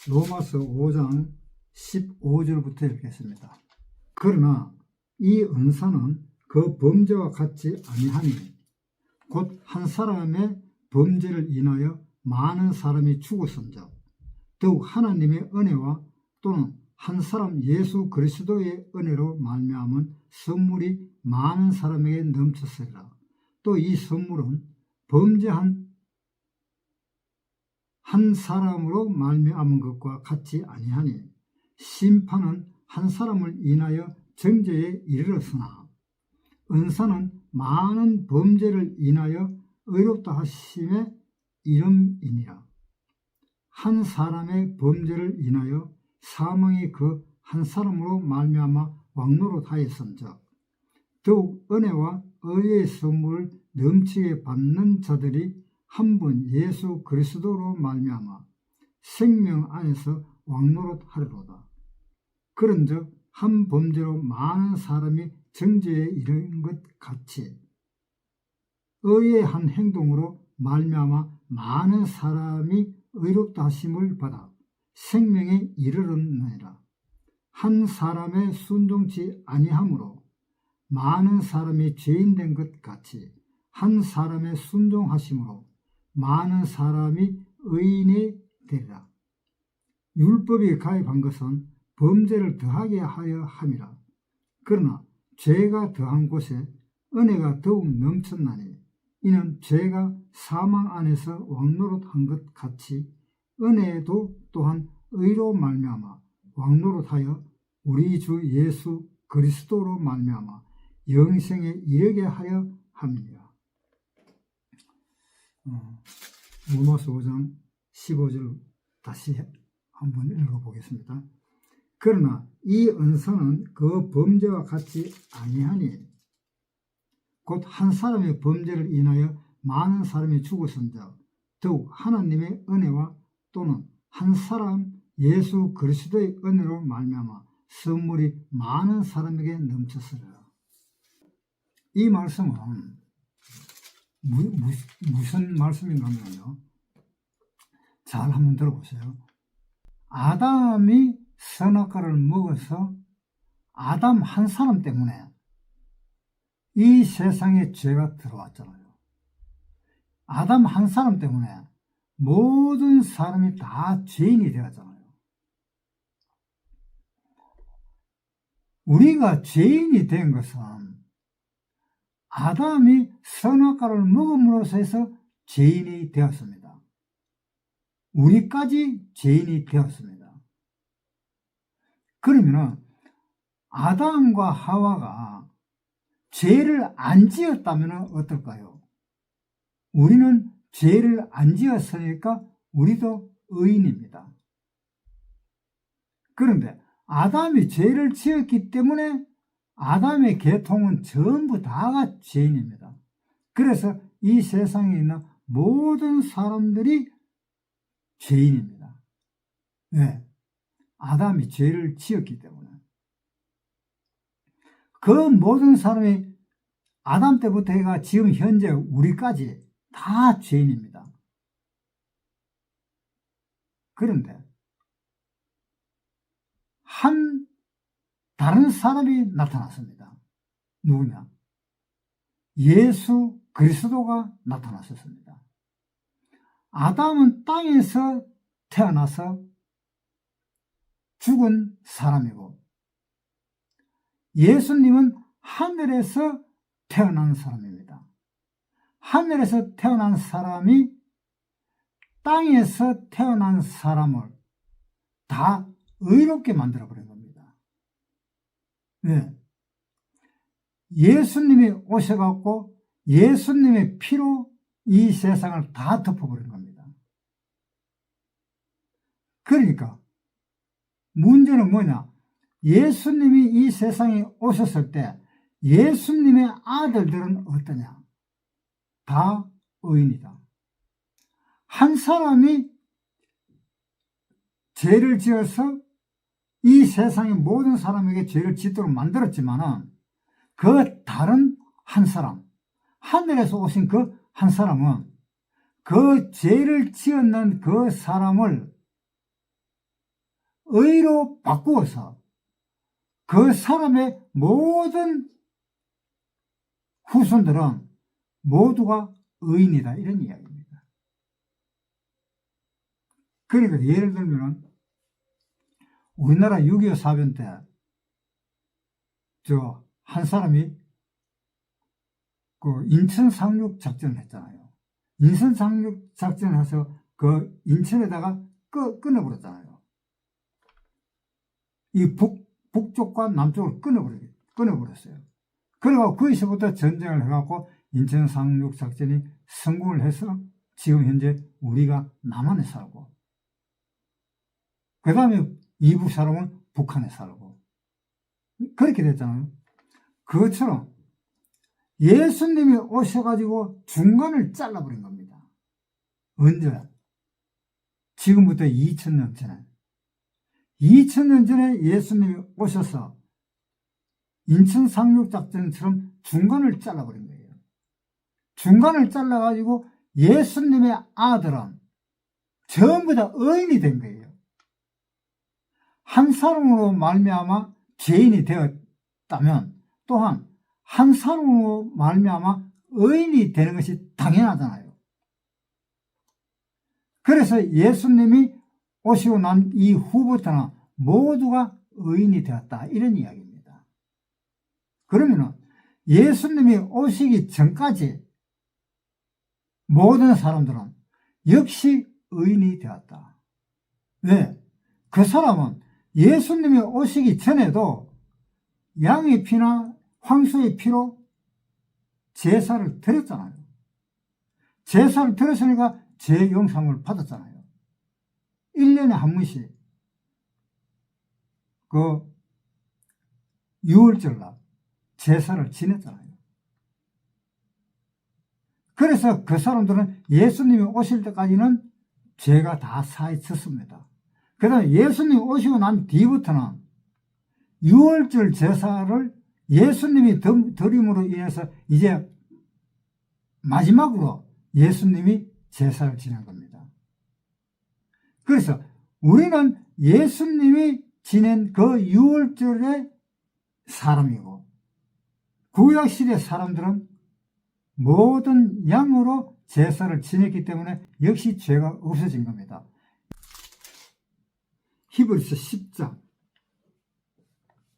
로마서 5장 15절부터 읽겠습니다. 그러나 이 은사는 그 범죄와 같지 아니하니 곧 한 사람의 범죄를 인하여 많은 사람이 죽었은즉 더욱 하나님의 은혜와 또는 한 사람 예수 그리스도의 은혜로 말미암은 선물이 많은 사람에게 넘쳤으리라. 또 이 선물은 범죄한 한 사람으로 말미암은 것과 같지 아니하니 심판은 한 사람을 인하여 정죄에 이르렀으나 은사는 많은 범죄를 인하여 의롭다 하심의 이름이니라. 한 사람의 범죄를 인하여 사망이 그 한 사람으로 말미암아 왕노릇하였은즉 더욱 은혜와 의의 선물을 넘치게 받는 자들이 한 분 예수 그리스도로 말미암아 생명 안에서 왕노릇하리로다. 그런즉 한 범죄로 많은 사람이 정죄에 이르는 것 같이 의의 한 행동으로 말미암아 많은 사람이 의롭다 하심을 받아 생명에 이르렀느니라. 한 사람의 순종치 아니함으로 많은 사람이 죄인된 것 같이 한 사람의 순종하심으로 많은 사람이 의인이 되리라. 율법이 가입한 것은 범죄를 더하게 하여 함이라. 그러나 죄가 더한 곳에 은혜가 더욱 넘쳤나니 이는 죄가 사망 안에서 왕노릇한 것 같이 은혜도 또한 의로 말미암아 왕노릇하여 우리 주 예수 그리스도로 말미암아 영생에 이르게 하여 함이니라. 로마서 5장 15절 다시 한번 읽어보겠습니다. 그러나 이 은사는 그 범죄와 같지 아니하니 곧 한 사람의 범죄를 인하여 많은 사람이 죽었은즉 더욱 하나님의 은혜와 또는 한 사람 예수 그리스도의 은혜로 말미암아 선물이 많은 사람에게 넘쳤으리라. 이 말씀은 무슨 말씀인가 하면요, 잘 한번 들어보세요. 아담이 선악과를 먹어서 아담 한 사람 때문에 이 세상에 죄가 들어왔잖아요. 아담 한 사람 때문에 모든 사람이 다 죄인이 되었잖아요. 우리가 죄인이 된 것은 아담이 선악과를 먹음으로써 해서 죄인이 되었습니다. 우리까지 죄인이 되었습니다. 그러면 아담과 하와가 죄를 안 지었다면 어떨까요? 우리는 죄를 안 지었으니까 우리도 의인입니다. 그런데 아담이 죄를 지었기 때문에 아담의 계통은 전부 다가 죄인입니다. 그래서 이 세상에 있는 모든 사람들이 죄인입니다. 왜? 아담이 죄를 지었기 때문에. 그 모든 사람이 아담 때부터 해가 지금 현재 우리까지 다 죄인입니다. 그런데 다른 사람이 나타났습니다. 누구냐? 예수 그리스도가 나타났었습니다. 아담은 땅에서 태어나서 죽은 사람이고 예수님은 하늘에서 태어난 사람입니다. 하늘에서 태어난 사람이 땅에서 태어난 사람을 다 의롭게 만들어버린 겁니다. 왜? 예수님이 오셔갖고 예수님의 피로 이 세상을 다 덮어버린 겁니다. 그러니까 문제는 뭐냐? 예수님이 이 세상에 오셨을 때 예수님의 아들들은 어떠냐? 다 의인이다. 한 사람이 죄를 지어서 이 세상의 모든 사람에게 죄를 짓도록 만들었지만은 그 다른 한 사람, 하늘에서 오신 그 한 사람은 그 죄를 지었는 그 사람을 의로 바꾸어서 그 사람의 모든 후손들은 모두가 의인이다, 이런 이야기입니다. 그러니까 예를 들면 우리나라 6.25 사변 때 한 사람이 그 인천 상륙 작전을 했잖아요. 인천 상륙 작전을 해서 그 인천에다가 끊어버렸잖아요. 이 북쪽과 남쪽을 끊어버렸어요. 그리고 거기서부터 전쟁을 해갖고 인천 상륙 작전이 성공을 해서 지금 현재 우리가 남한에 살고, 그 다음에 이북 사람은 북한에 살고, 그렇게 됐잖아요. 그것처럼 예수님이 오셔가지고 중간을 잘라버린 겁니다. 언제? 지금부터 2000년 전에. 2000년 전에 예수님이 오셔서 인천 상륙작전처럼 중간을 잘라버린 거예요. 중간을 잘라가지고 예수님의 아들은 전부 다 의인이 된 거예요. 한 사람으로 말미암아 죄인이 되었다면 또한 한 사람으로 말미암아 의인이 되는 것이 당연하잖아요. 그래서 예수님이 오시고 난 이후부터는 모두가 의인이 되었다, 이런 이야기입니다. 그러면은 예수님이 오시기 전까지 모든 사람들은 역시 의인이 되었다. 왜? 그 사람은 예수님이 오시기 전에도 양의 피나 황소의 피로 제사를 드렸잖아요. 제사를 드렸으니까 죄 용서를 받았잖아요. 1년에 한 번씩 그 6월절날 제사를 지냈잖아요. 그래서 그 사람들은 예수님이 오실 때까지는 죄가 다 사해졌습니다. 그 다음에 예수님이 오시고 난 뒤부터는 6월절 제사를 예수님이 드림으로 인해서 이제 마지막으로 예수님이 제사를 지낸 겁니다. 그래서 우리는 예수님이 지낸 그 6월절의 사람이고, 구약시대 사람들은 모든 양으로 제사를 지냈기 때문에 역시 죄가 없어진 겁니다. 히브리서 10장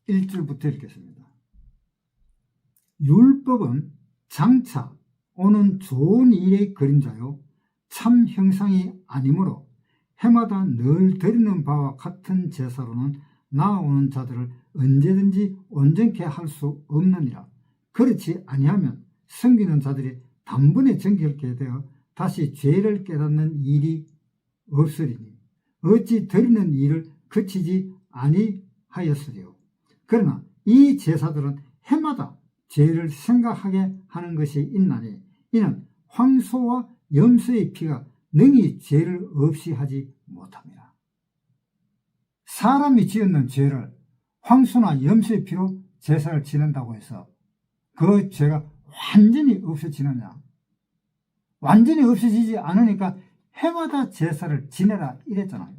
1절부터 읽겠습니다. 율법은 장차 오는 좋은 일의 그림자요 참 형상이 아니므로 해마다 늘 드리는 바와 같은 제사로는 나아오는 자들을 언제든지 온전케 할 수 없느니라. 그렇지 아니하면 섬기는 자들이 단번에 정결케 되어 다시 죄를 깨닫는 일이 없으리니 어찌 드리는 일을 그치지 아니하였으리요. 그러나 이 제사들은 해마다 죄를 생각하게 하는 것이 있나니 이는 황소와 염소의 피가 능히 죄를 없이 하지 못합니다. 사람이 지었는 죄를 황소나 염소의 피로 제사를 지낸다고 해서 그 죄가 완전히 없어지느냐? 완전히 없어지지 않으니까 해마다 제사를 지내라 이랬잖아요.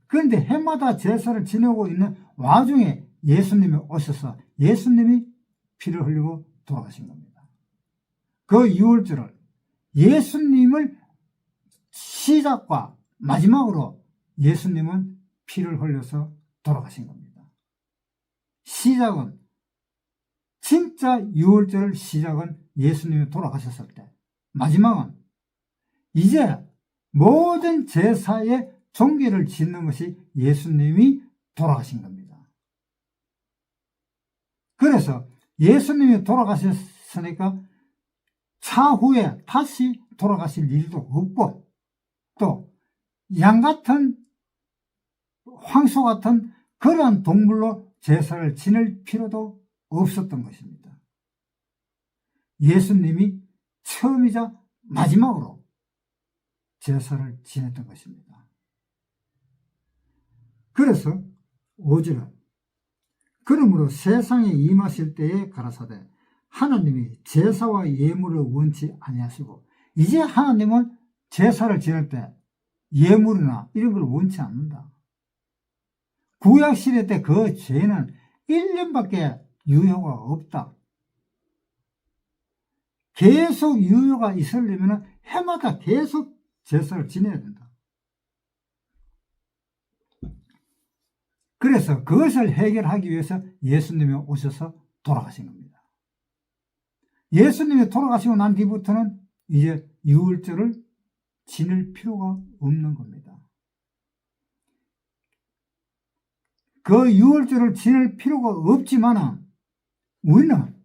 그런데 해마다 제사를 지내고 있는 와중에 예수님이 오셔서 예수님이 피를 흘리고 돌아가신 겁니다. 그 6월절을 예수님을 시작과 마지막으로 예수님은 피를 흘려서 돌아가신 겁니다. 시작은 진짜 6월절 시작은 예수님이 돌아가셨을 때, 마지막은 이제 모든 제사의 종기를 짓는 것이 예수님이 돌아가신 겁니다. 그래서 예수님이 돌아가셨으니까 차후에 다시 돌아가실 일도 없고, 또 양같은 황소 같은 그러한 동물로 제사를 지낼 필요도 없었던 것입니다. 예수님이 처음이자 마지막으로 제사를 지냈던 것입니다. 그래서 5절은 그러므로 세상에 임하실 때에 가라사대 하나님이 제사와 예물을 원치 아니하시고, 이제 하나님은 제사를 지낼 때 예물이나 이런 걸 원치 않는다. 구약시대 때 그 죄는 1년밖에 유효가 없다. 계속 유효가 있으려면 해마다 계속 제사를 지내야 된다. 그래서 그것을 해결하기 위해서 예수님이 오셔서 돌아가신 겁니다. 예수님이 돌아가시고 난 뒤부터는 이제 유월절을 지낼 필요가 없는 겁니다. 그 유월절을 지낼 필요가 없지만 우리는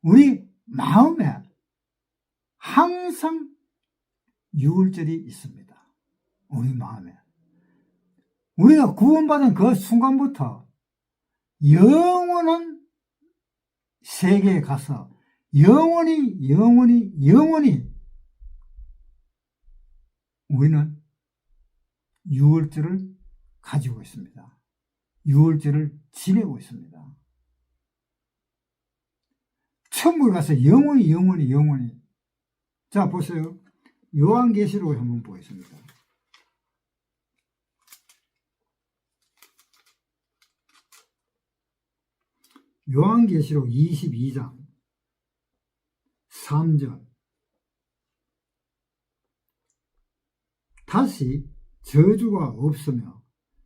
우리 마음에 항상 유월절이 있습니다. 우리 마음에. 우리가 구원받은 그 순간부터 영원한 세계에 가서 영원히 우리는 유월절을 가지고 있습니다. 유월절을 지내고 있습니다. 천국에 가서 영원히. 자, 보세요. 요한계시록 한번 보겠습니다. 요한계시록 22장 3절. 다시 저주가 없으며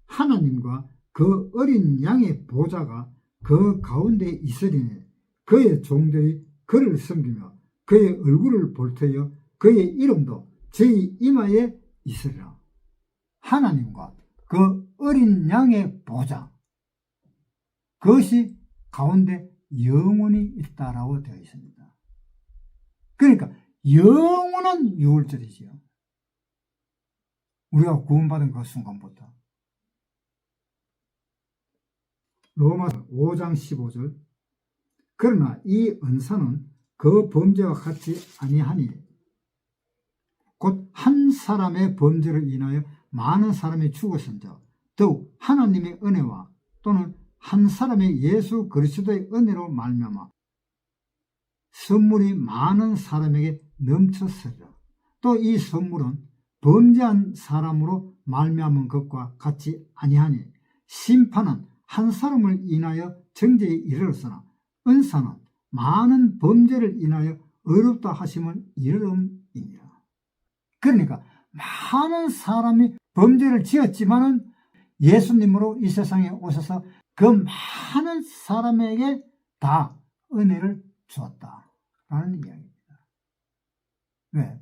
하나님과 그 어린 양의 보좌가 그 가운데 있으리니 그의 종들이 그를 섬기며 그의 얼굴을 볼 터여 그의 이름도 저희 이마에 있으리라. 하나님과 그 어린 양의 보좌, 그것이 가운데 영원히 있다라고 되어 있습니다. 그러니까 영원한 유월절이지요. 우리가 구원받은 그 순간부터. 로마서 5장 15절. 그러나 이 은사는 그 범죄와 같이 아니하니 곧 한 사람의 범죄를 인하여 많은 사람이 죽었은즉 더욱 하나님의 은혜와 또는 한 사람의 예수 그리스도의 은혜로 말미암아 선물이 많은 사람에게 넘쳤으리라. 또 이 선물은 범죄한 사람으로 말미암은 것과 같이 아니하니 심판은 한 사람을 인하여 정죄에 이르렀으나 은사는 많은 범죄를 인하여 의롭다 하심을 이르름이니라. 그러니까 많은 사람이 범죄를 지었지만은 예수님으로 이 세상에 오셔서 그 많은 사람에게 다 은혜를 주었다라는 이야기입니다. 왜?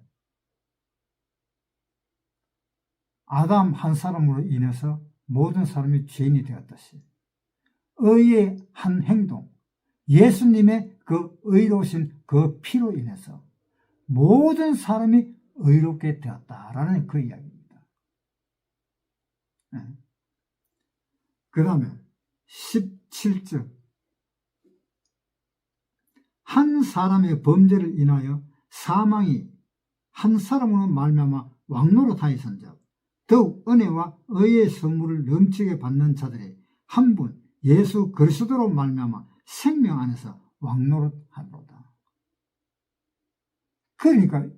아담 한 사람으로 인해서 모든 사람이 죄인이 되었듯이 의의 한 행동, 예수님의 그 의로우신 그 피로 인해서 모든 사람이 의롭게 되었다라는 그 이야기입니다. 그 다음에 17절. 한 사람의 범죄를 인하여 사망이 한 사람으로 말미암아 왕노릇하였은즉 더욱 은혜와 의의 선물을 넘치게 받는 자들이 한 분 예수 그리스도로 말미암아 생명 안에서 왕노릇하리로다. 그러니까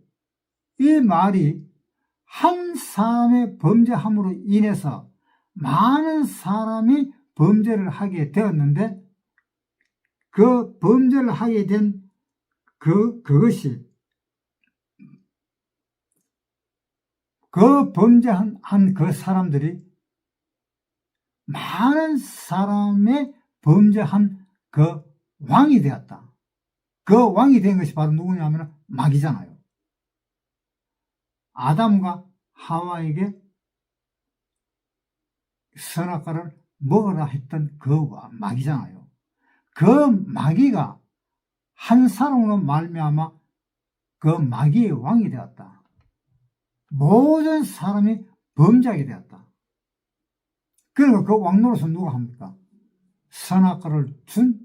이 말이 한 사람의 범죄함으로 인해서 많은 사람이 범죄를 하게 되었는데 그 범죄를 하게 된 그것이 그 범죄한 그 사람들이 많은 사람의 범죄한 그 왕이 되었다. 그 왕이 된 것이 바로 누구냐면 마귀잖아요. 아담과 하와에게 선악과를 먹으라 했던 그 마귀잖아요. 그 마귀가 한 사람으로 말미암아 그 마귀의 왕이 되었다. 모든 사람이 범죄하게 되었다. 그러니까 그 왕노릇은 누가 합니까? 선악과를 준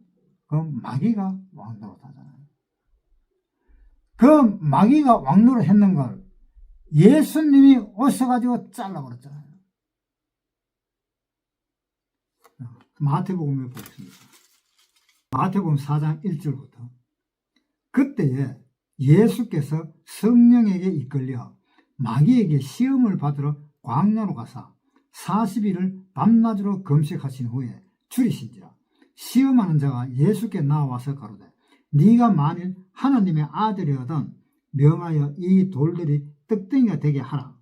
그 마귀가 왕노릇하잖아요. 그 마귀가 왕노릇 했는 걸 예수님이 오셔가지고 잘라버렸잖아요. 마태복음에 보겠습니다. 마태복음 4장 1절부터 그때에 예수께서 성령에게 이끌려 마귀에게 시험을 받으러 광야로 가사 40일을 밤낮으로 금식하신 후에 줄이신지라. 시험하는 자가 예수께 나와서 가로되 네가 만일 하나님의 아들이거든 명하여 이 돌들이 떡덩이가 되게 하라.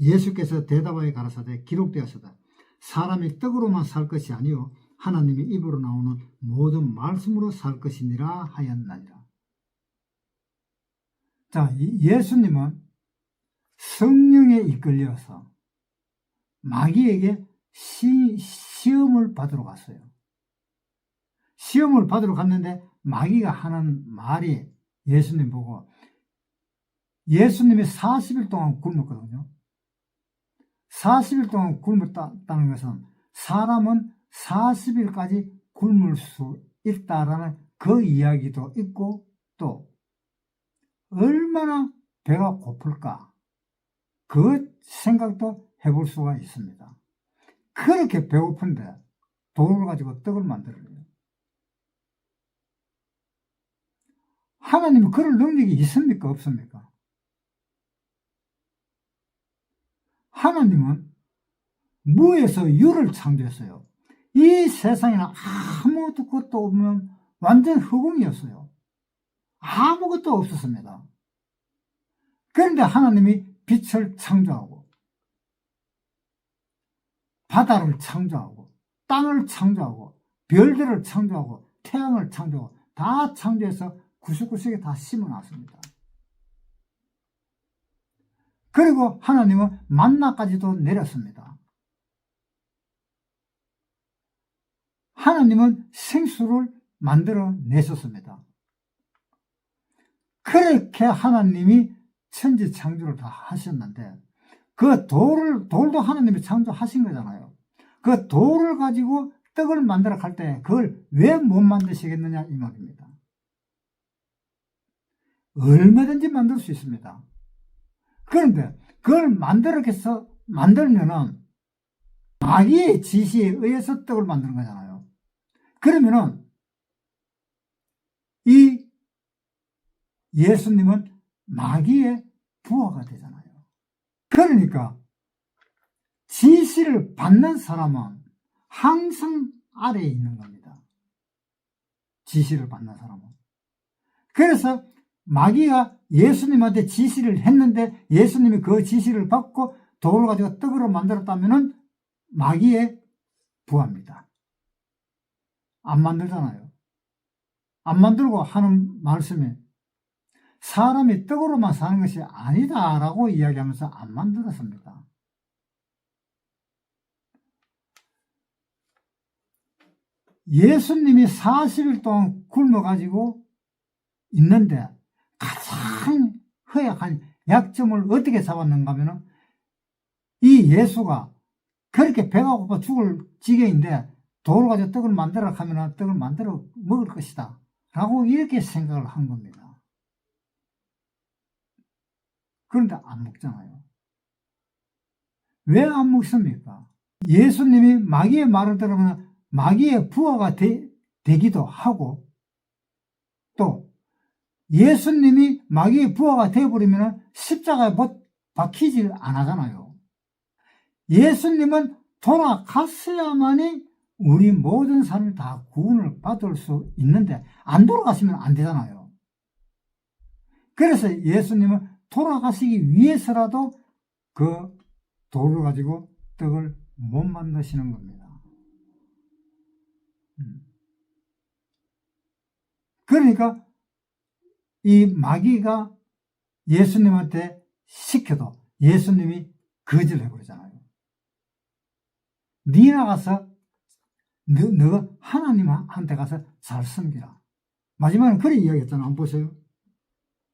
예수께서 대답하여 가라사대 기록되었으되 사람이 떡으로만 살 것이 아니요 하나님의 입으로 나오는 모든 말씀으로 살 것이니라 하였나니라. 자, 예수님은 성령에 이끌려서 마귀에게 시험을 받으러 갔어요. 시험을 받으러 갔는데 마귀가 하는 말이 예수님 보고, 예수님이 40일 동안 굶었거든요. 40일 동안 굶었다는 것은 사람은 40일까지 굶을 수 있다라는 그 이야기도 있고, 또 얼마나 배가 고플까 그 생각도 해볼 수가 있습니다. 그렇게 배고픈데 돌을 가지고 떡을 만들어요. 하나님은 그럴 능력이 있습니까? 없습니까? 하나님은 무에서 유를 창조했어요. 이 세상에는 아무것도 없는 완전 흑웅이었어요. 아무것도 없었습니다. 그런데 하나님이 빛을 창조하고 바다를 창조하고 땅을 창조하고 별들을 창조하고 태양을 창조하고 다 창조해서 구석구석에 다 심어놨습니다. 그리고 하나님은 만나까지도 내렸습니다. 하나님은 생수를 만들어내셨습니다. 그렇게 하나님이 천지 창조를 다 하셨는데 그 돌도 하나님이 창조하신 거잖아요. 그 돌을 가지고 떡을 만들어 갈 때 그걸 왜 못 만드시겠느냐 이 말입니다. 얼마든지 만들 수 있습니다. 그런데 그걸 만들면은 마귀의 지시에 의해서 떡을 만드는 거잖아요. 그러면은 이 예수님은 마귀의 부하가 되잖아요. 그러니까 지시를 받는 사람은 항상 아래에 있는 겁니다. 지시를 받는 사람은. 그래서 마귀가 예수님한테 지시를 했는데 예수님이 그 지시를 받고 돌을 가지고 떡으로 만들었다면 마귀의 부하입니다. 안 만들잖아요. 안 만들고 하는 말씀이 사람이 떡으로만 사는 것이 아니다라고 이야기하면서 안 만들었습니다. 예수님이 40일 동안 굶어가지고 있는데 가장 허약한 약점을 어떻게 잡았는가 하면 이 예수가 그렇게 배가 고파 죽을 지경인데 돌을 가지고 떡을 만들어 가면 떡을 만들어 먹을 것이다 라고 이렇게 생각을 한 겁니다. 그런데 안 먹잖아요. 왜 안 먹습니까? 예수님이 마귀의 말을 들으면 마귀의 부하가 되기도 하고 또 예수님이 마귀의 부하가 되어버리면 십자가에 박히질 안 하잖아요. 예수님은 돌아갔어야만이 우리 모든 사람이 다 구원을 받을 수 있는데 안 돌아가시면 안 되잖아요. 그래서 예수님은 돌아가시기 위해서라도 그 돌을 가지고 떡을 못 만드시는 겁니다. 그러니까 이 마귀가 예수님한테 시켜도 예수님이 거절을 해버리잖아요. 네 나가서 너 하나님한테 가서 잘 섬기라. 마지막에 그런 이야기했잖아. 한번 보세요.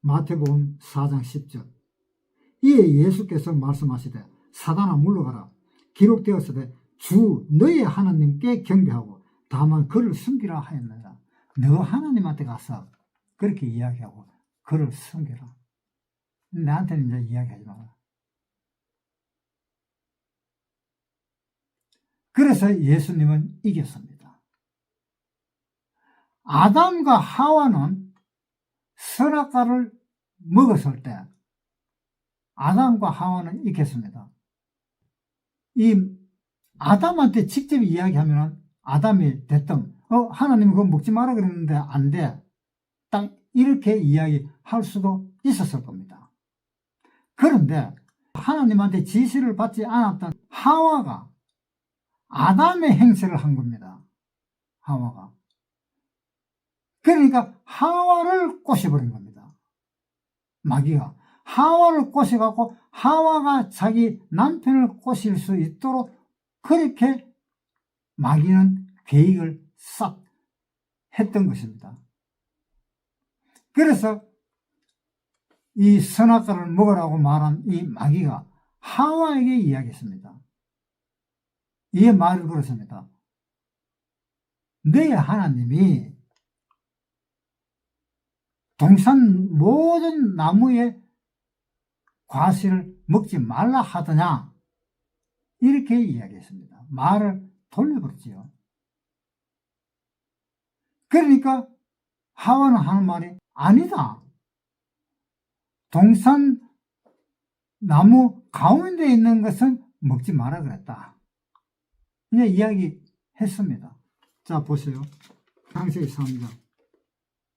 마태복음 4장 10절. 이에 예수께서 말씀하시되 사단아 물러가라. 기록되었으되 주 너의 하나님께 경배하고 다만 그를 섬기라 하였느니라. 너 하나님한테 가서 그렇게 이야기하고 그를 섬겨라. 나한테는 이제 이야기하지 마라. 그래서 예수님은 이겼습니다. 아담과 하와는 선악과를 먹었을 때 아담과 하와는 있겠습니다. 이 아담한테 직접 이야기하면 아담이 됐든 하나님이 그거 먹지 마라 그랬는데 안 돼. 딱 이렇게 이야기할 수도 있었을 겁니다. 그런데 하나님한테 지시를 받지 않았던 하와가 아담의 행세를 한 겁니다. 하와가. 그러니까 하와를 꼬셔버린 겁니다. 마귀가. 하와를 꼬셔갖고 하와가 자기 남편을 꼬실 수 있도록 그렇게 마귀는 계획을 싹 했던 것입니다. 그래서 이 선악과를 먹으라고 말한 이 마귀가 하와에게 이야기했습니다. 이 말을 걸었습니다. 너희 하나님이 동산 모든 나무의 과실을 먹지 말라 하더냐? 이렇게 이야기했습니다. 말을 돌려버렸지요. 그러니까 하와는 하는 말이 아니다. 동산 나무 가운데 있는 것은 먹지 마라 그랬다. 이제 이야기했습니다. 자, 보세요. 창세기 3장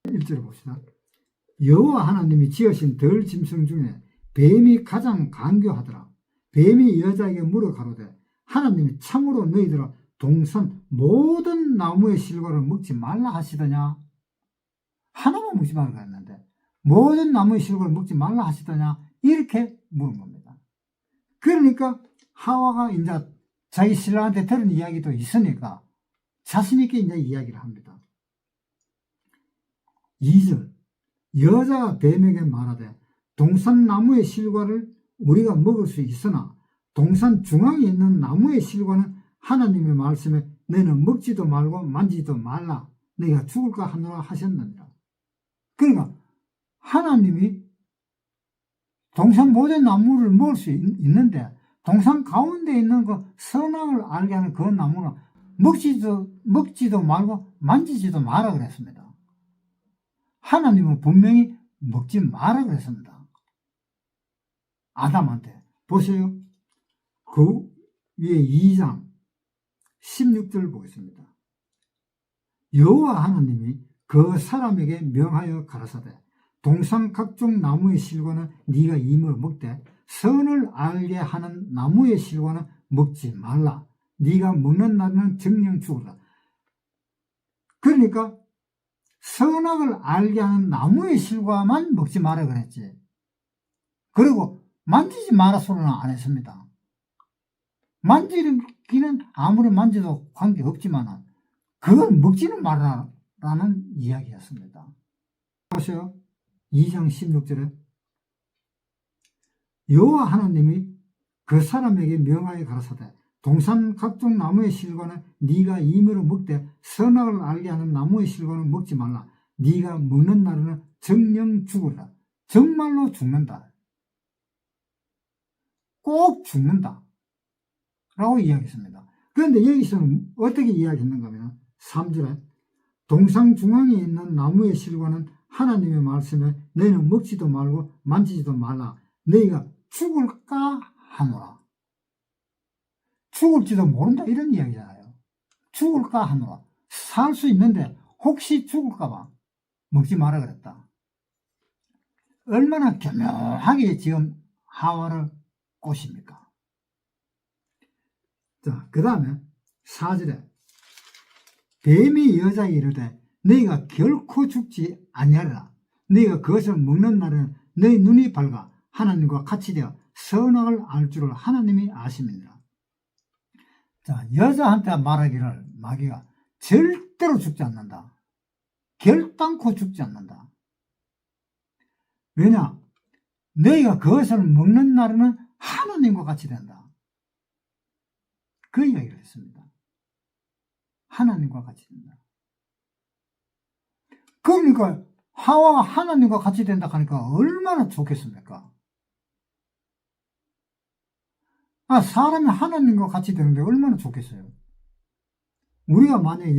1절을 봅시다. 여호와 하나님이 지으신 들 짐승 중에 뱀이 가장 간교하더라. 뱀이 여자에게 물어 가로되 하나님이 참으로 너희들아 동산 모든 나무의 실과를 먹지 말라 하시더냐? 하나만 먹지 말라 그랬는데 모든 나무의 실과를 먹지 말라 하시더냐? 이렇게 물은 겁니다. 그러니까 하와가 이제 자기 신랑한테 들은 이야기도 있으니까 자신있게 이제 이야기를 합니다. 2절 여자가 뱀에게 말하되 동산 나무의 실과를 우리가 먹을 수 있으나 동산 중앙에 있는 나무의 실과는 하나님의 말씀에 너는 먹지도 말고 만지지도 말라 너희가 죽을까 하노라 하셨느니라. 그러니까 하나님이 동산 모든 나무를 먹을 수 있는데 동산 가운데 있는 그 선악을 알게 하는 그 나무는 먹지도 말고 만지지도 마라 그랬습니다. 하나님은 분명히 먹지 마라 그랬습니다. 아담한테. 보세요. 그 위에 2장 16절 보겠습니다. 여호와 하나님이 그 사람에게 명하여 가라사대 동산 각종 나무의 실과는 네가 임을 먹되 선을 알게 하는 나무의 실과는 먹지 말라. 네가 먹는 날에는 정령 죽으라. 그러니까 선악을 알게 하는 나무의 실과만 먹지 마라 그랬지. 그리고 만지지 마라 소리는 안 했습니다. 만지기는 아무리 만져도 관계없지만 그걸 먹지는 말라라는 이야기였습니다. 보세요. 2장 16절에 여호와 하나님이 그 사람에게 명하여 가라사대 동산 각종 나무의 실과는 네가 임으로 먹되 선악을 알게 하는 나무의 실과는 먹지 말라. 네가 먹는 날에는 정령 죽으리라. 정말로 죽는다. 꼭 죽는다. 라고 이야기했습니다. 그런데 여기서는 어떻게 이야기했는가 하면 3절에 동산 중앙에 있는 나무의 실과는 하나님의 말씀에 너희는 먹지도 말고 만지지도 말라. 너희가 죽을까 하노라. 죽을지도 모른다 이런 이야기잖아요. 죽을까 하노라. 살 수 있는데 혹시 죽을까 봐 먹지 마라 그랬다. 얼마나 교묘하게 지금 하와를 꼬십니까? 자, 그 다음에 4절에 뱀이 여자에게 이르되 너희가 결코 죽지 아니하리라. 너희가 그것을 먹는 날에는 너희 눈이 밝아 하나님과 같이 되어 선악을 알 줄을 하나님이 아심이니라. 자, 여자한테 말하기를 마귀가 절대로 죽지 않는다. 결단코 죽지 않는다. 왜냐? 너희가 그것을 먹는 날에는 하나님과 같이 된다. 그 이야기를 했습니다. 하나님과 같이 된다. 그러니까 하와가 하나님과 같이 된다 하니까 얼마나 좋겠습니까? 사람이 하나님과 같이 되는데 얼마나 좋겠어요. 우리가 만약에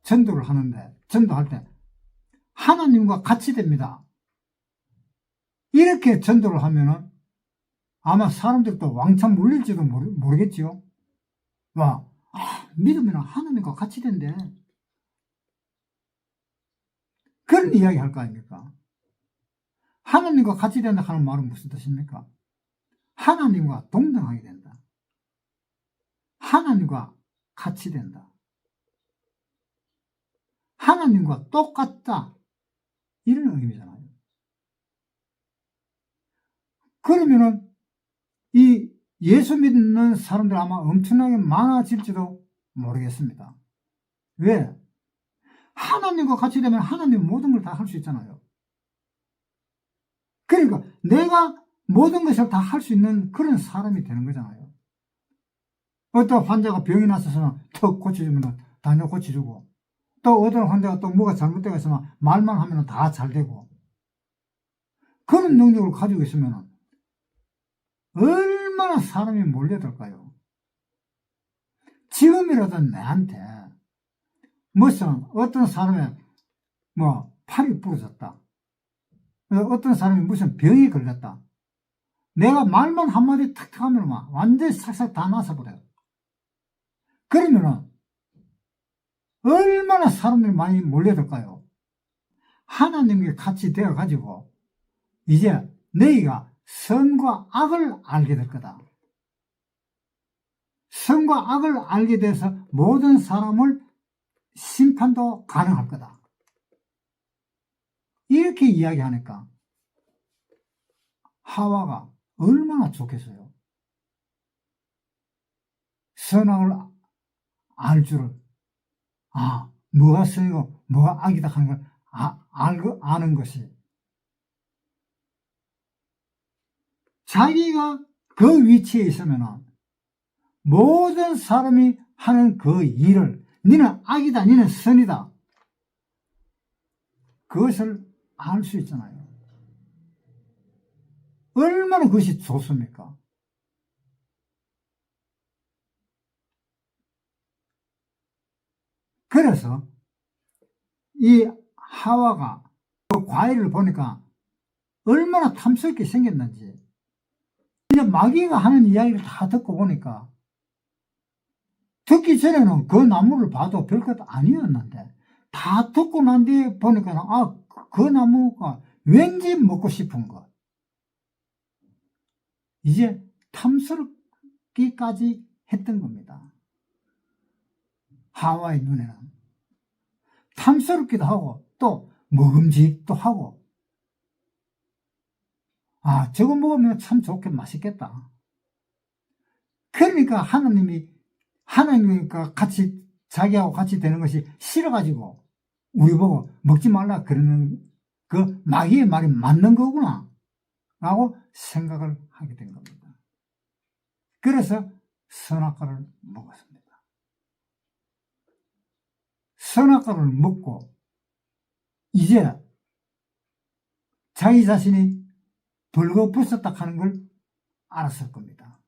전도를 하는데 전도할 때 하나님과 같이 됩니다. 이렇게 전도를 하면은 아마 사람들도 왕창 몰릴지도 모르겠지요. 와, 믿으면 하나님과 같이 된대. 그런 이야기 할 거 아닙니까? 하나님과 같이 된다 하는 말은 무슨 뜻입니까? 하나님과 동등하게 된다. 하나님과 같이 된다. 하나님과 똑같다. 이런 의미잖아요. 그러면은 이 예수 믿는 사람들 아마 엄청나게 많아질지도 모르겠습니다. 왜? 하나님과 같이 되면 하나님 모든 걸 다 할 수 있잖아요. 그러니까 내가 모든 것을 다 할 수 있는 그런 사람이 되는 거잖아요. 어떤 환자가 병이 났어서는 턱 고쳐주면 당뇨 고쳐주고, 또 어떤 환자가 또 뭐가 잘못되어 있으면 말만 하면 다 잘 되고, 그런 능력을 가지고 있으면 얼마나 사람이 몰려들까요? 지금이라도 내한테 무슨 어떤 사람의 팔이 부러졌다, 어떤 사람이 무슨 병이 걸렸다, 내가 말만 한마디 탁탁 하면 완전히 싹싹 다 나서버려요. 그러면은 얼마나 사람들이 많이 몰려들까요? 하나님께 같이 되어가지고 이제 너희가 선과 악을 알게 될 거다. 선과 악을 알게 돼서 모든 사람을 심판도 가능할 거다. 이렇게 이야기하니까 하와가 얼마나 좋겠어요. 선악을 알 줄을, 뭐가 선이고 뭐가 악이다 하는 걸 아는 것이, 자기가 그 위치에 있으면 모든 사람이 하는 그 일을 니는 악이다, 니는 선이다, 그것을 알 수 있잖아요. 얼마나 그것이 좋습니까? 그래서 이 하와가 그 과일을 보니까 얼마나 탐스럽게 생겼는지, 이제 마귀가 하는 이야기를 다 듣고 보니까, 듣기 전에는 그 나무를 봐도 별것 아니었는데 다 듣고 난 뒤에 보니까 그 나무가 왠지 먹고 싶은 것, 이제 탐스럽기까지 했던 겁니다. 하와의 눈에는 탐스럽기도 하고 또 먹음직도 하고, 저거 먹으면 참 좋게 맛있겠다. 그러니까 하나님과 같이, 자기하고 같이 되는 것이 싫어가지고 우리 보고 먹지 말라 그러는 그 마귀의 말이 맞는 거구나 라고 생각을 하게 된 겁니다. 그래서 선악과를 먹었습니다. 선악과를 먹고 이제 자기 자신이 벌거벗었다 하는 걸 알았을 겁니다.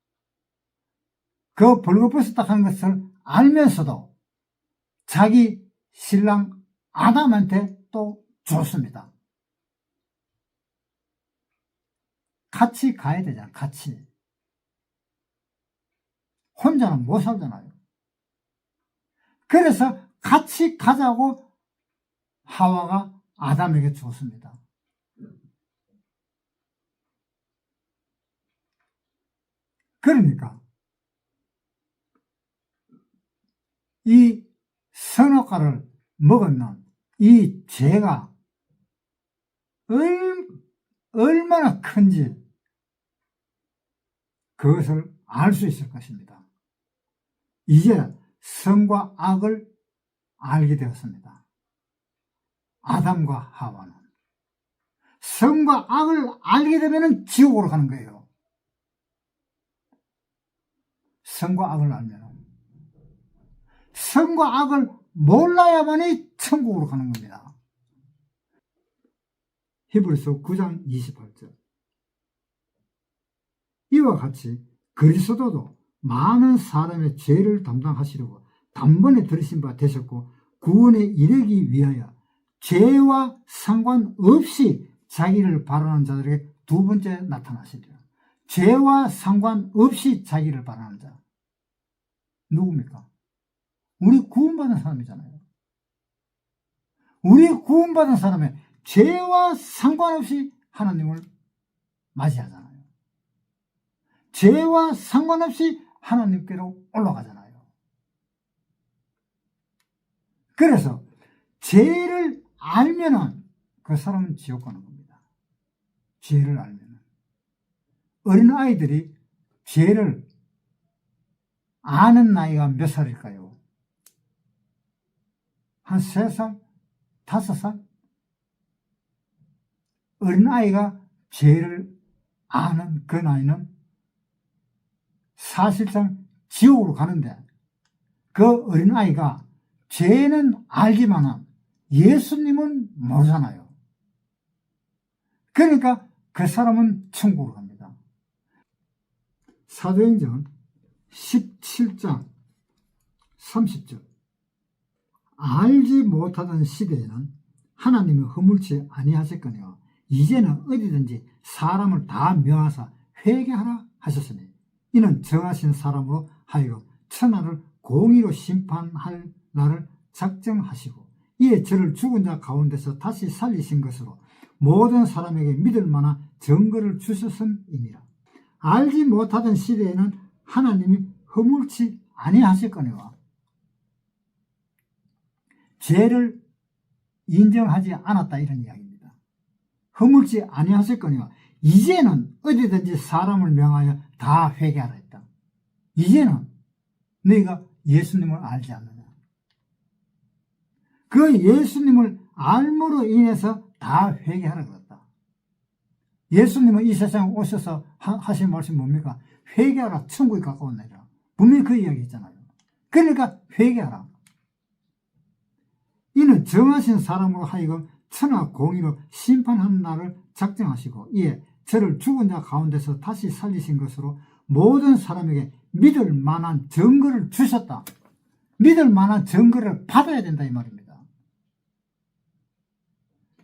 그 벌거벗었다 하는 것을 알면서도 자기 신랑 아담한테 또 줬습니다. 같이 가야 되잖아. 같이. 혼자는 못 살잖아요. 그래서 같이 가자고 하와가 아담에게 줬습니다. 그러니까 이 선악과를 먹었는 이 죄가 얼마나 큰지 그것을 알 수 있을 것입니다. 이제 선과 악을 알게 되었습니다. 아담과 하와는 선과 악을 알게 되면 지옥으로 가는 거예요. 선과 악을 알면, 선과 악을 몰라야만이 천국으로 가는 겁니다. 히브리서 9장 28절. 이와 같이 그리스도도 많은 사람의 죄를 담당하시려고 단번에 들으신 바 되셨고 구원에 이르기 위하여 죄와 상관없이 자기를 바라는 자들에게 두 번째 나타나시죠. 죄와 상관없이 자기를 바라는 자. 누굽니까? 우리 구원받은 사람이잖아요. 우리 구원받은 사람의 죄와 상관없이 하나님을 맞이하잖아요. 죄와 상관없이 하나님께로 올라가잖아요. 그래서 죄를 알면은 그 사람은 지옥 가는 겁니다. 죄를 알면은. 어린아이들이 죄를 아는 나이가 몇 살일까요? 한 3살? 5살? 어린아이가 죄를 아는 그 나이는 사실상 지옥으로 가는데, 그 어린아이가 죄는 알지만은 예수님은 모르잖아요. 그러니까 그 사람은 천국으로 갑니다. 사도행전 17장 30절. 알지 못하던 시대에는 하나님이 허물지 아니하셨거니와 이제는 어디든지 사람을 다 명하사 회개하라 하셨으니 이는 정하신 사람으로 하여금 천하를 공의로 심판할 날을 작정하시고 이에 저를 죽은 자 가운데서 다시 살리신 것으로 모든 사람에게 믿을 만한 증거를 주셨음이니라. 알지 못하던 시대에는 하나님이 허물지 아니하셨거니와 죄를 인정하지 않았다, 이런 이야기입니다. 허물지 아니하셨거니와 이제는 어디든지 사람을 명하여 다 회개하라 했다. 이제는 너희가 예수님을 알지 않느냐. 그 예수님을 알므로 인해서 다 회개하라 그랬다. 예수님은 이 세상에 오셔서 하신 말씀이 뭡니까? 회개하라, 천국이 가까웠느니라. 분명히 그 이야기 있잖아요. 그러니까 회개하라. 이는 정하신 사람으로 하여금 천하 공의로 심판하는 날을 작정하시고 이에 저를 죽은 자 가운데서 다시 살리신 것으로 모든 사람에게 믿을 만한 증거를 주셨다. 믿을 만한 증거를 받아야 된다, 이 말입니다.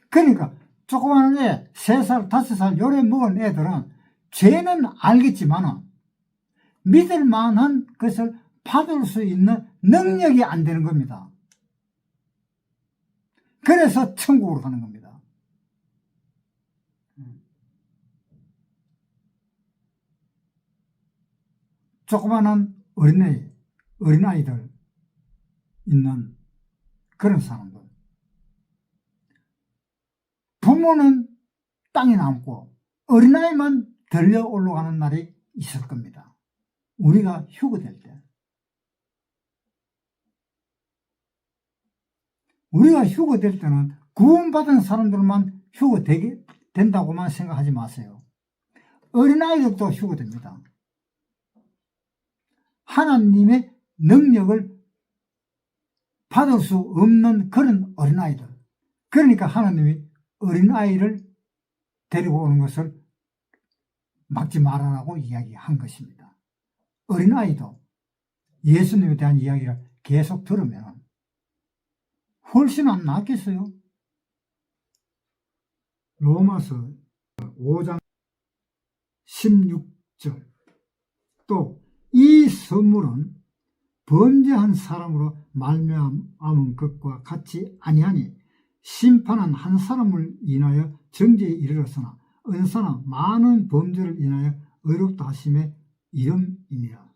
그러니까 조그마한 애, 3살, 5살 요래 먹은 애들은 죄는 알겠지만 믿을 만한 것을 받을 수 있는 능력이 안 되는 겁니다. 그래서 천국으로 가는 겁니다. 조그마한 어린아이들 있는 그런 사람들. 부모는 땅에 남고 어린아이만 들려 올라가는 날이 있을 겁니다. 우리가 휴거될 때. 우리가 휴거될 때는 구원받은 사람들만 휴거되게 된다고만 생각하지 마세요. 어린아이들도 휴거됩니다. 하나님의 능력을 받을 수 없는 그런 어린아이들. 그러니까 하나님이 어린아이를 데리고 오는 것을 막지 말아라고 이야기한 것입니다. 어린아이도 예수님에 대한 이야기를 계속 들으면 훨씬 안 낫겠어요? 로마서 5장 16절. 또 이 선물은 범죄한 사람으로 말미암은 것과 같이 아니하니 심판은 한 사람을 인하여 정죄에 이르렀으나 은사는 많은 범죄를 인하여 의롭다 하심의 이름이니라.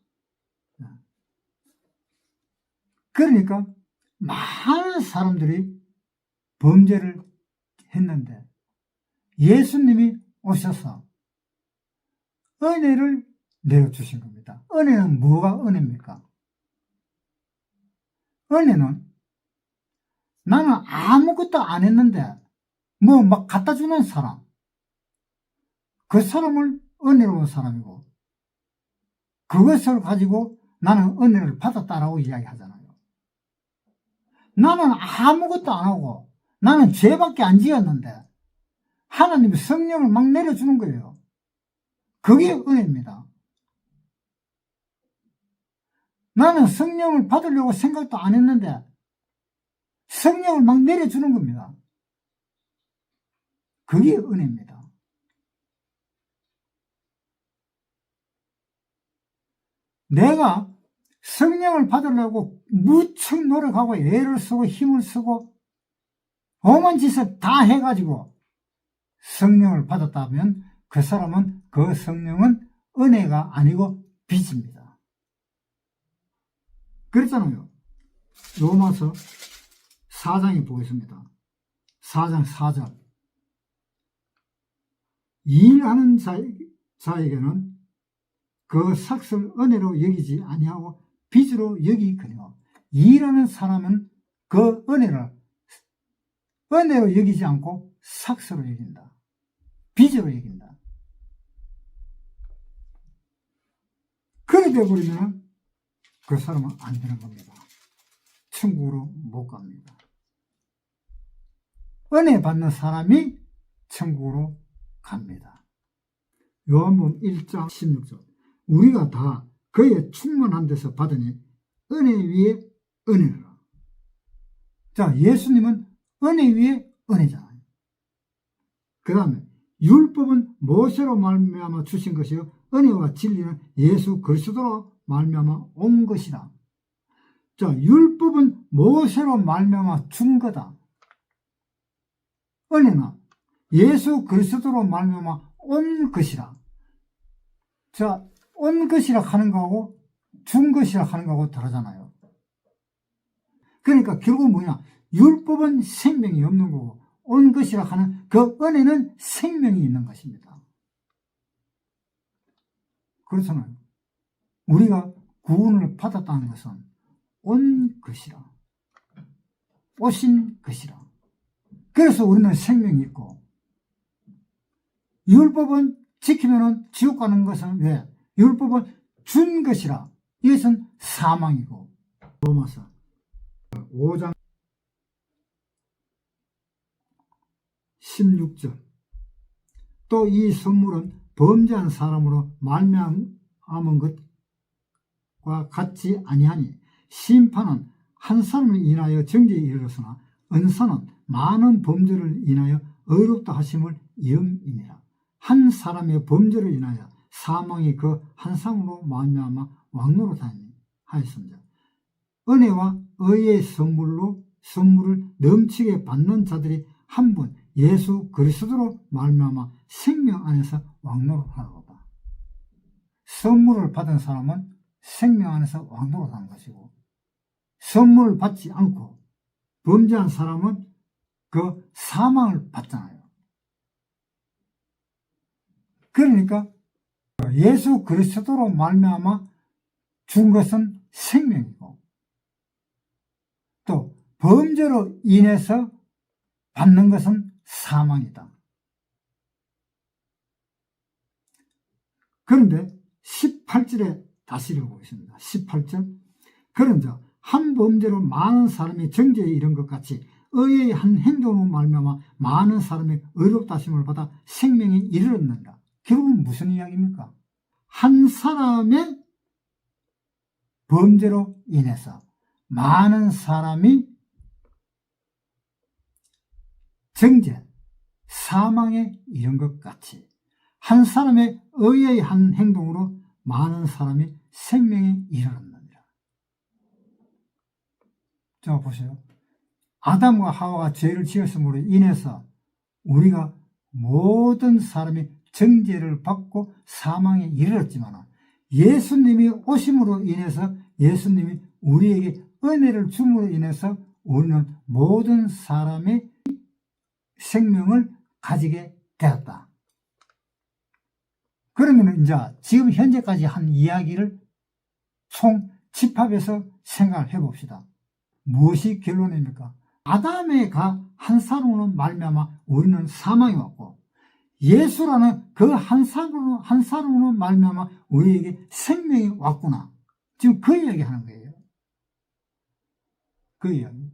그러니까 많은 사람들이 범죄를 했는데 예수님이 오셔서 은혜를 내려주신 겁니다. 은혜는 뭐가 은혜입니까? 은혜는 나는 아무것도 안 했는데 뭐 막 갖다 주는 사람, 그 사람을 은혜로운 사람이고 그것을 가지고 나는 은혜를 받았다라고 이야기하잖아요. 나는 아무것도 안 하고 나는 죄밖에 안 지었는데 하나님이 성령을 막 내려주는 거예요. 그게 은혜입니다. 나는 성령을 받으려고 생각도 안 했는데 성령을 막 내려주는 겁니다. 그게 은혜입니다. 내가 성령을 받으려고 무척 노력하고 애를 쓰고 힘을 쓰고 오만 짓을 다 해가지고 성령을 받았다면 그 사람은 그 성령은 은혜가 아니고 빚입니다. 그랬잖아요. 로마서 4장에 보겠습니다. 4장 4절. 일하는 자에게는 그 삭을 은혜로 여기지 아니하고 빚으로 여기거니와, 일하는 사람은 그 은혜로 여기지 않고 삭으로 여긴다. 빚으로 여긴다. 그래 되어버리면 그 사람은 안 되는 겁니다. 천국으로 못 갑니다. 은혜 받는 사람이 천국으로 갑니다. 요한복음 1장 16절. 우리가 다 그의 충만한 데서 받으니 은혜 위에 은혜라. 자, 예수님은 은혜 위에 은혜잖아요. 그 다음에 율법은 모세로 말미암아 주신 것이요 은혜와 진리는 예수 그리스도로 말미암아 온 것이다. 자, 율법은 모세로 말미암아 준 거다. 은혜는 예수 그리스도로 말미암아 온 것이라. 자, 온 것이라 하는 거하고 준 것이라 하는 거하고 다르잖아요. 그러니까 결국 뭐냐, 율법은 생명이 없는 거고 온 것이라 하는 그 은혜는 생명이 있는 것입니다. 그렇잖아요. 우리가 구원을 받았다는 것은 온 것이라, 오신 것이라. 그래서 우리는 생명이 있고, 율법은 지키면 지옥 가는 것은 왜? 율법은 준 것이라. 이것은 사망이고. 로마서 5장 16절. 또 이 선물은 범죄한 사람으로 말미암은 것과 같지 아니하니 심판은 한 사람을 인하여 정죄에 이르렀으나 은사는 많은 범죄를 인하여 의롭다 하심을 이음이니라. 한 사람의 범죄를 인하여 사망이 그 한 사람으로 말미암아 왕노릇하니 하였습니다. 은혜와 의의 선물을 넘치게 받는 자들이 한 분 예수 그리스도로 말미암아 생명 안에서 왕노릇하노라. 선물을 받은 사람은 생명 안에서 왕노릇하는 것이고, 선물을 받지 않고 범죄한 사람은 그 사망을 받잖아요. 그러니까 예수 그리스도로 말미암아 준 것은 생명이고, 또 범죄로 인해서 받는 것은 사망이다. 그런데 18절에 다시 읽어보겠습니다. 18절. 그런즉 한 범죄로 많은 사람이 정죄에 이른 것 같이 의의 한 행동으로 말미암아 많은 사람이 의롭다 하심을 받아 생명에 이르렀는가. 결국은 무슨 이야기입니까? 한 사람의 범죄로 인해서 많은 사람이 정죄, 사망에 이른 것 같이 한 사람의 의의 한 행동으로 많은 사람이 생명에 이르렀느니라. 자, 보세요. 아담과 하와가 죄를 지었음으로 인해서 우리가 모든 사람이 정죄를 받고 사망에 이르렀지만, 예수님이 오심으로 인해서 예수님이 우리에게 은혜를 줌으로 인해서 우리는 모든 사람의 생명을 가지게 되었다. 그러면 이제 지금 현재까지 한 이야기를 총 집합해서 생각을 해봅시다. 무엇이 결론입니까? 아담의 한 사람으로 말미암아 우리는 사망이 왔고, 예수라는 그 한 사람으로 말미암아 우리에게 생명이 왔구나. 지금 그 이야기 하는 거예요. 그 이야기.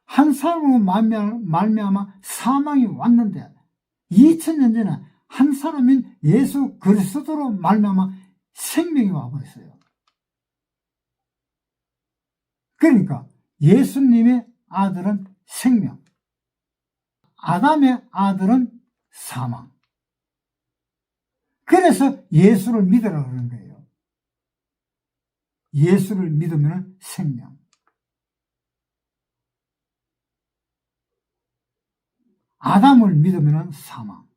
한 사람으로 말미암아 사망이 왔는데 2000년 전에 한 사람인 예수 그리스도로 말미암아 생명이 와버렸어요. 그러니까 예수님의 아들은 생명, 아담의 아들은 사망. 그래서 예수를 믿으라 그러는 거예요. 예수를 믿으면 생명. 아담을 믿으면 사망.